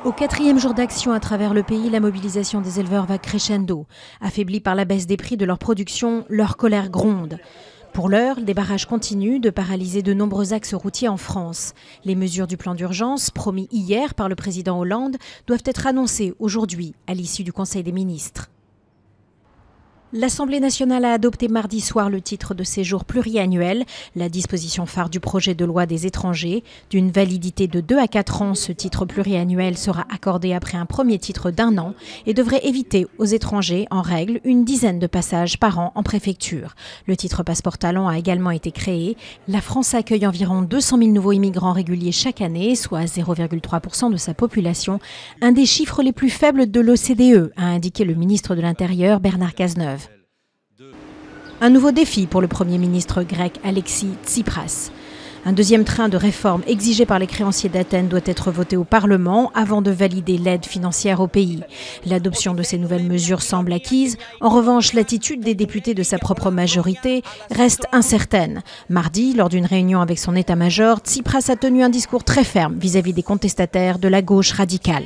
Au 4e jour d'action à travers le pays, la mobilisation des éleveurs va crescendo. Affaiblis par la baisse des prix de leur production, leur colère gronde. Pour l'heure, des barrages continuent de paralyser de nombreux axes routiers en France. Les mesures du plan d'urgence, promis hier par le président Hollande, doivent être annoncées aujourd'hui, à l'issue du Conseil des ministres. L'Assemblée nationale a adopté mardi soir le titre de séjour pluriannuel, la disposition phare du projet de loi des étrangers. D'une validité de 2 à 4 ans, ce titre pluriannuel sera accordé après un premier titre d'1 an et devrait éviter aux étrangers, en règle, une dizaine de passages par an en préfecture. Le titre passeport talent a également été créé. La France accueille environ 200 000 nouveaux immigrants réguliers chaque année, soit 0,3% de sa population, un des chiffres les plus faibles de l'OCDE, a indiqué le ministre de l'Intérieur Bernard Cazeneuve. Un nouveau défi pour le Premier ministre grec Alexis Tsipras. Un deuxième train de réforme exigé par les créanciers d'Athènes doit être voté au Parlement avant de valider l'aide financière au pays. L'adoption de ces nouvelles mesures semble acquise. En revanche, l'attitude des députés de sa propre majorité reste incertaine. Mardi, lors d'une réunion avec son état-major, Tsipras a tenu un discours très ferme vis-à-vis des contestataires de la gauche radicale.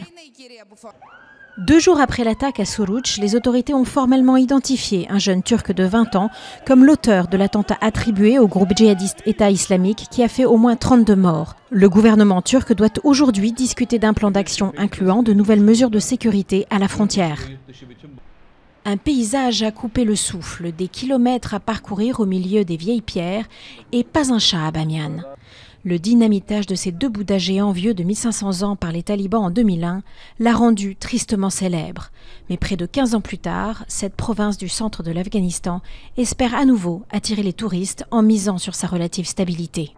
2 jours après l'attaque à Suruç, les autorités ont formellement identifié un jeune Turc de 20 ans comme l'auteur de l'attentat attribué au groupe djihadiste État islamique qui a fait au moins 32 morts. Le gouvernement turc doit aujourd'hui discuter d'un plan d'action incluant de nouvelles mesures de sécurité à la frontière. Un paysage à couper le souffle, des kilomètres à parcourir au milieu des vieilles pierres et pas un chat à Bamiyan. Le dynamitage de ces 2 Bouddhas géants vieux de 1500 ans par les talibans en 2001 l'a rendu tristement célèbre. Mais près de 15 ans plus tard, cette province du centre de l'Afghanistan espère à nouveau attirer les touristes en misant sur sa relative stabilité.